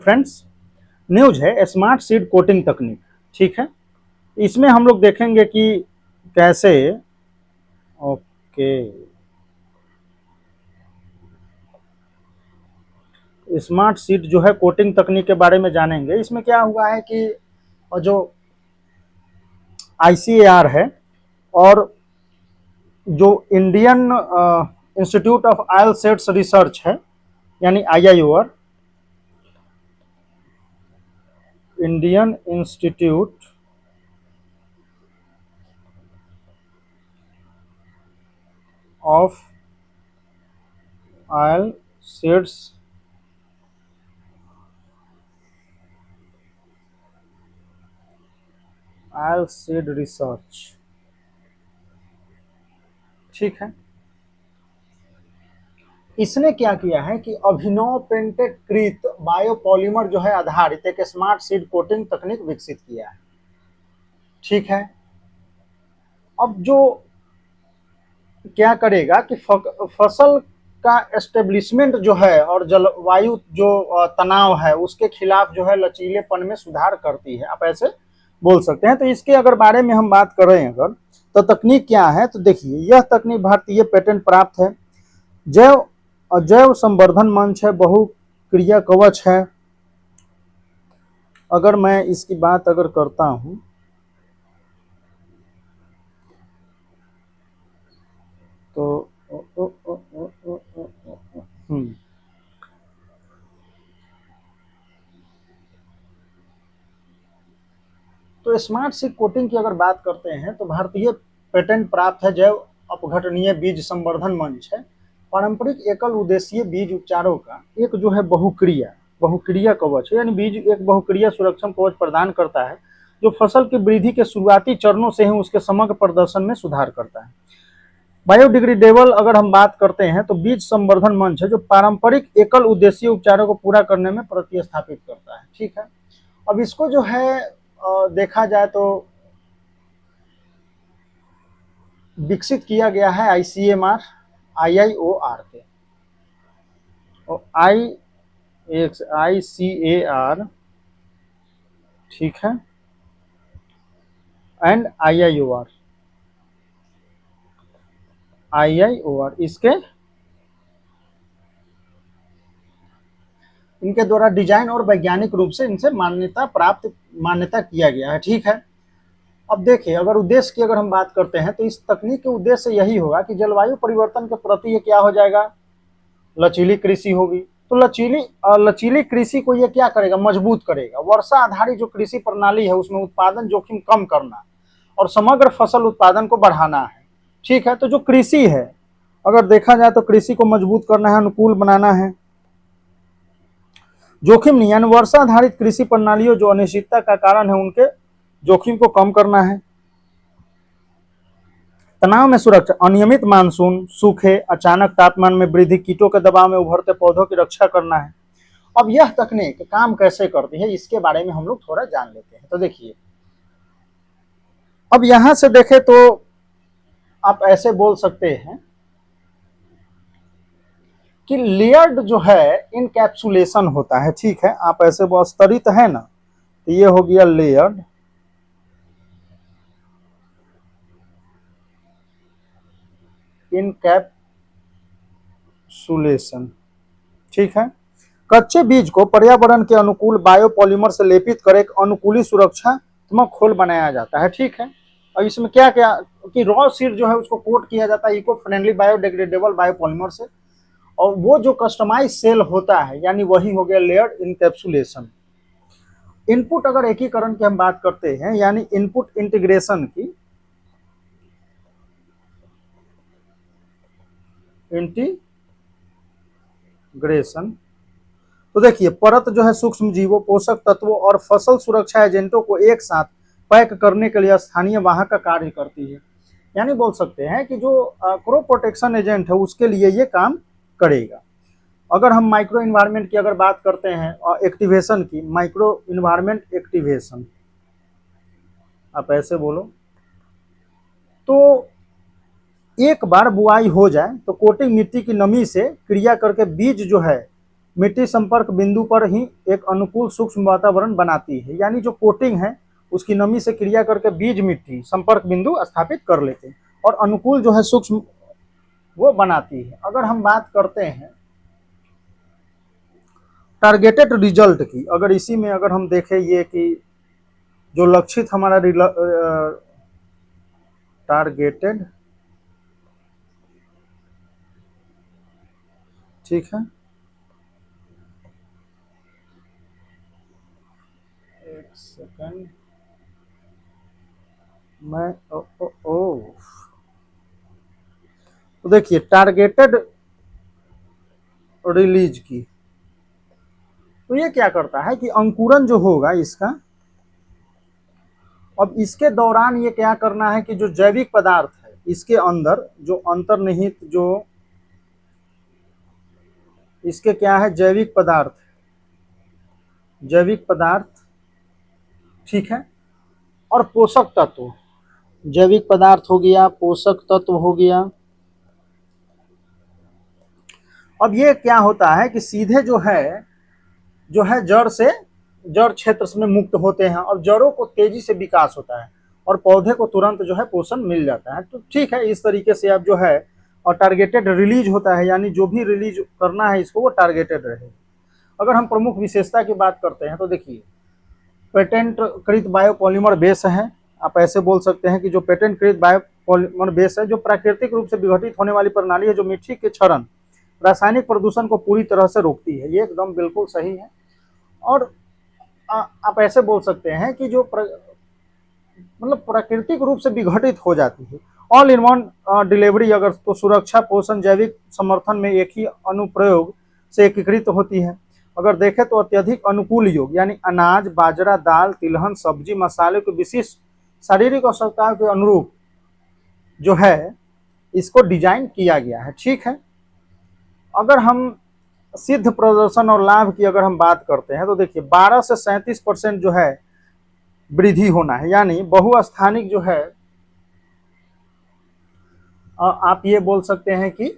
Friends, news है smart seed coating तकनीक। ठीक है, इसमें हम लोग देखेंगे कि कैसे ओके स्मार्ट सीड जो है कोटिंग तकनीक के बारे में जानेंगे। इसमें क्या हुआ है कि जो आईसीएआर है और जो Indian Institute of oil seeds research है यानी IIOR, Indian Institute of oil seeds oil seed research, ठीक है, इसने क्या किया है कि अभिनव पेंटेकृत बायोपॉलीमर जो है आधारित एक स्मार्ट सीड कोटिंग तकनीक विकसित किया है। ठीक है, अब जो क्या करेगा कि फसल का एस्टेब्लिशमेंट जो है और जलवायु जो तनाव है उसके खिलाफ जो है लचीलेपन में सुधार करती है, आप ऐसे बोल सकते हैं। तो इसके अगर बारे में हम बात करें अगर, तो तकनीक क्या है, तो देखिए यह तकनीक भारतीय पेटेंट प्राप्त है, जैव जैव संवर्धन मंच है, बहुक्रिया कवच है। अगर मैं इसकी बात अगर करता हूं तो तो स्मार्ट सीड कोटिंग की अगर बात करते हैं तो भारतीय पेटेंट प्राप्त है, जैव अपघटनीय बीज संवर्धन मंच है, पारंपरिक एकल उद्देश्य बीज उपचारों का एक जो है बहुक्रिया कवच है, यानी बीज एक बहुक्रिया सुरक्षण कवच प्रदान करता है जो फसल की वृद्धि के शुरुआती चरणों से ही उसके समग्र प्रदर्शन में सुधार करता है। बायोडिग्रेडेबल अगर हम बात करते हैं तो बीज संवर्धन मंच है जो पारंपरिक एकल उद्देशीय उपचारों को पूरा करने में प्रतिस्थापित करता है। ठीक है, अब इसको जो है देखा जाए तो विकसित किया गया है आईसीएमआर आईआईओआर के और आईसीएआर, ठीक है, एंड आईआईओआर इसके इनके द्वारा डिजाइन और वैज्ञानिक रूप से इनसे मान्यता किया गया है। ठीक है, अब देखिए अगर उद्देश्य की अगर हम बात करते हैं तो इस तकनीक के उद्देश्य यही होगा कि जलवायु परिवर्तन के प्रति ये क्या हो जाएगा, लचीली कृषि होगी। तो लचीली कृषि को ये क्या करेगा, मजबूत करेगा। वर्षा आधारित जो कृषि प्रणाली है उसमें उत्पादन जोखिम कम करना और समग्र फसल उत्पादन को बढ़ाना है। ठीक है, तो जो कृषि है अगर देखा जाए तो कृषि को मजबूत करना है, अनुकूल बनाना है, जोखिम नियंत्रण, वर्षा आधारित कृषि प्रणालियों जो अनिश्चितता का कारण है उनके जोखिम को कम करना है, तनाव में सुरक्षा, अनियमित मानसून, सूखे, अचानक तापमान में वृद्धि, कीटों के दबाव में उभरते पौधों की रक्षा करना है। अब यह तकनीक काम कैसे करती है इसके बारे में हम लोग थोड़ा जान लेते हैं। तो देखिए अब यहां से देखें तो आप ऐसे बोल सकते हैं कि लेयर्ड जो है इनकैप्सुलेशन होता है। ठीक है, आप ऐसे वो स्तरित है ना, तो ये हो गया लेयर्ड इनकैप्सुलेशन। ठीक है, कच्चे बीज को पर्यावरण के अनुकूल बायोपॉलीमर से लेपित कर एक अनुकूली सुरक्षात्मक खोल बनाया जाता है। ठीक है, और इसमें क्या क्या कि रॉ सीड जो है उसको कोट किया जाता है इको फ्रेंडली बायोडिग्रेडेबल बायोपॉलीमर से, और वो जो कस्टमाइज सेल होता है यानी वही हो गया लेयर्ड इनकैप्सुलेशन। इनपुट अगर एकीकरण की हम बात करते हैं यानी इनपुट इंटीग्रेशन की, इंटीग्रेशन, तो देखिए परत जो है सूक्ष्म जीवों, पोषक तत्वों और फसल सुरक्षा एजेंटों को एक साथ पैक करने के लिए स्थानीय वाहक का कार्य करती है। यानी बोल सकते हैं कि जो क्रॉप प्रोटेक्शन एजेंट है उसके लिए ये काम करेगा। अगर हम माइक्रो इन्वायरमेंट की अगर बात करते हैं और एक्टिवेशन की, माइक्रो इन्वायरमेंट एक्टिवेशन, आप ऐसे बोलो, तो एक बार बुआई हो जाए तो कोटिंग मिट्टी की नमी से क्रिया करके बीज जो है मिट्टी संपर्क बिंदु पर ही एक अनुकूल सूक्ष्म वातावरण बनाती है, यानी जो कोटिंग है उसकी नमी से क्रिया करके बीज मिट्टी संपर्क बिंदु स्थापित कर लेते हैं और अनुकूल जो है सूक्ष्म वो बनाती है। अगर हम बात करते हैं टारगेटेड रिजल्ट की, अगर इसी में अगर हम देखें ये कि जो लक्षित हमारा टारगेटेड, ठीक है, एक सेकंड मैं तो देखिए टारगेटेड रिलीज की, तो ये क्या करता है कि अंकुरन जो होगा इसका, अब इसके दौरान ये क्या करना है कि जो जैविक पदार्थ है इसके अंदर जो अंतर्निहित जो इसके क्या है जैविक पदार्थ, जैविक पदार्थ, ठीक है, और पोषक तत्व, जैविक पदार्थ हो गया, पोषक तत्व हो गया। अब ये क्या होता है कि सीधे जो है जड़ से, जड़ क्षेत्र में मुक्त होते हैं और जड़ों को तेजी से विकास होता है और पौधे को तुरंत जो है पोषण मिल जाता है। तो ठीक है, इस तरीके से अब जो है और टारगेटेड रिलीज होता है, यानी जो भी रिलीज करना है इसको वो टारगेटेड रहे। अगर हम प्रमुख विशेषता की बात करते हैं तो देखिए पेटेंट कृत बायोपॉलीमर बेस है, आप ऐसे बोल सकते हैं कि जो पेटेंट कृत बायोपॉलीमर बेस है जो प्राकृतिक रूप से विघटित होने वाली प्रणाली है जो मिट्टी के क्षरण रासायनिक प्रदूषण को पूरी तरह से रोकती है, ये एकदम बिल्कुल सही है। और आप ऐसे बोल सकते हैं कि जो मतलब प्राकृतिक रूप से विघटित हो जाती है, ऑल इन वन डिलीवरी अगर तो सुरक्षा पोषण जैविक समर्थन में एक ही अनुप्रयोग से एकीकृत होती है। अगर देखें तो अत्यधिक अनुकूल योग यानी अनाज बाजरा दाल तिलहन सब्जी मसाले के विशिष्ट शारीरिक आवश्यकताओं के अनुरूप जो है इसको डिजाइन किया गया है, ठीक है। अगर हम सिद्ध प्रदर्शन और लाभ की अगर हम बात करते हैं तो देखिए 12 से 37% जो है वृद्धि होना है, यानी बहुस्थानिक जो है आप ये बोल सकते हैं कि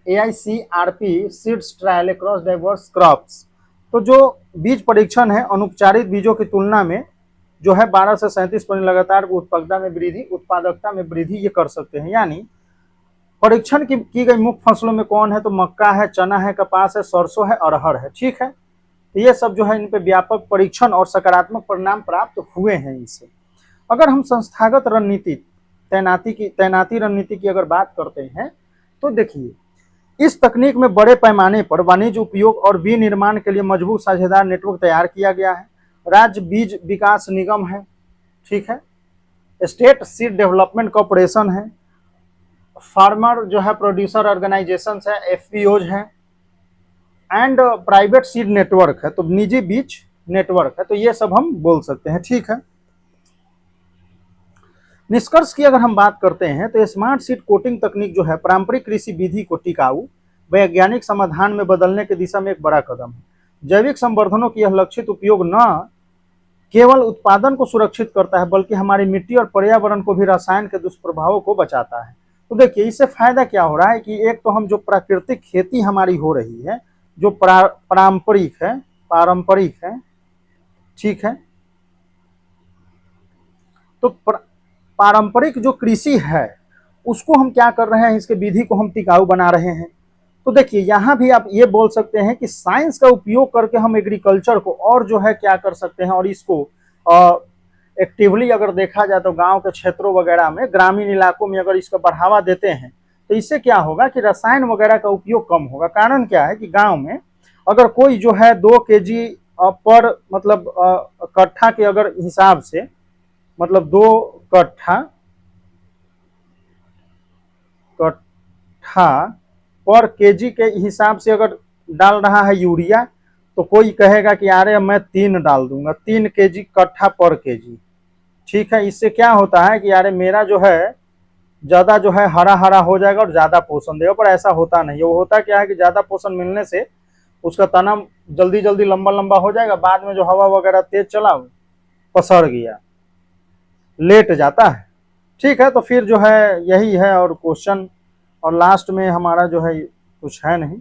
AICRP seeds trial across diverse crops, तो जो बीज परीक्षण है अनुपचारित बीजों की तुलना में जो है 12 से 37% लगातार उत्पादकता में वृद्धि, उत्पादकता में वृद्धि ये कर सकते हैं। यानी परीक्षण की गई मुख्य फसलों में कौन है तो मक्का है, चना है, कपास है, सरसों है, अरहर है, ठीक है। तो ये सब जो है इन पे व्यापक परीक्षण और सकारात्मक परिणाम प्राप्त हुए हैं इनसे। अगर हम संस्थागत रणनीति तैनाती रणनीति की अगर बात करते हैं तो देखिए इस तकनीक में बड़े पैमाने पर वाणिज्य उपयोग और विनिर्माण के लिए मजबूत साझेदार नेटवर्क तैयार किया गया है। राज्य बीज विकास निगम है, ठीक है, स्टेट सीड डेवलपमेंट कॉर्पोरेशन है, फार्मर जो है प्रोड्यूसर ऑर्गेनाइजेशन है, FPOज है, एंड प्राइवेट सीड नेटवर्क है, तो निजी बीज नेटवर्क है, तो ये सब हम बोल सकते हैं, ठीक है। निष्कर्ष की अगर हम बात करते हैं तो स्मार्ट सीड कोटिंग तकनीक जो है पारंपरिक कृषि विधि को टिकाऊ वैज्ञानिक समाधान में बदलने की दिशा में एक बड़ा कदम है। जैविक संवर्धनों की यह लक्षित उपयोग न केवल उत्पादन को सुरक्षित करता है बल्कि हमारी मिट्टी और पर्यावरण को भी रसायन के दुष्प्रभावों को बचाता है। तो देखिए इससे फायदा क्या हो रहा है कि एक तो हम जो प्राकृतिक खेती हमारी हो रही है जो पारंपरिक है, ठीक है, तो पारंपरिक जो कृषि है उसको हम क्या कर रहे हैं, इसके विधि को हम टिकाऊ बना रहे हैं। तो देखिए यहाँ भी आप ये बोल सकते हैं कि साइंस का उपयोग करके हम एग्रीकल्चर को और जो है क्या कर सकते हैं और इसको एक्टिवली अगर देखा जाए तो गांव के क्षेत्रों वगैरह में ग्रामीण इलाकों में अगर इसको बढ़ावा देते हैं तो इससे क्या होगा कि रसायन वगैरह का उपयोग कम होगा। कारण क्या है कि गांव में अगर कोई जो है 2 kg पर मतलब कट्ठा के अगर हिसाब से मतलब 2 कट्ठा पर केजी के हिसाब से अगर डाल रहा है यूरिया तो कोई कहेगा कि अरे मैं 3 डाल दूंगा, 3 kg कट्ठा पर केजी, ठीक है। इससे क्या होता है कि अरे मेरा जो है ज्यादा जो है हरा हरा हो जाएगा और ज्यादा पोषण देगा, पर ऐसा होता नहीं है। वो होता क्या है कि ज्यादा पोषण मिलने से उसका तना जल्दी जल्दी लंबा लंबा हो जाएगा, बाद में जो हवा वगैरह तेज चला पसर गया, लेट जाता है, ठीक है। तो फिर जो है यही है और क्वेश्चन और लास्ट में हमारा जो है कुछ है नहीं।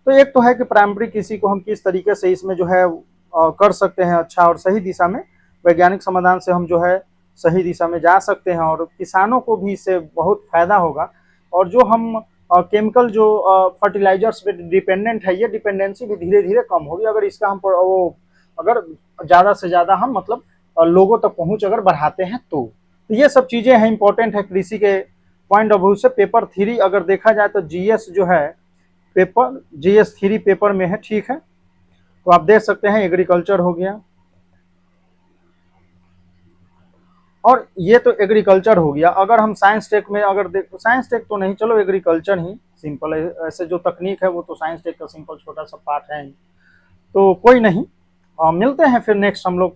तो एक तो है कि प्राइमरी कृषि को हम किस तरीके से इसमें जो है कर सकते हैं अच्छा और सही दिशा में, वैज्ञानिक समाधान से हम जो है सही दिशा में जा सकते हैं और किसानों को भी इससे बहुत फायदा होगा। और जो हम केमिकल जो फर्टिलाइजर्स पे डिपेंडेंट है, ये डिपेंडेंसी भी धीरे धीरे कम होगी अगर इसका हम वो अगर ज़्यादा से ज़्यादा हम मतलब लोगों तक पहुंच अगर बढ़ाते हैं तो ये सब चीज़ें हैं, इंपॉर्टेंट है कृषि के पॉइंट ऑफ व्यू से। पेपर 3 अगर देखा जाए तो जीएस जो है पेपर GS3 पेपर में है, ठीक है। तो आप देख सकते हैं एग्रीकल्चर हो गया, और ये तो एग्रीकल्चर हो गया। अगर हम साइंस टेक में अगर साइंस टेक तो नहीं, चलो एग्रीकल्चर ही सिंपल है, ऐसे जो तकनीक है वो तो साइंस टेक का सिंपल छोटा सा पार्ट है। तो कोई नहीं, मिलते हैं फिर नेक्स्ट हम लोग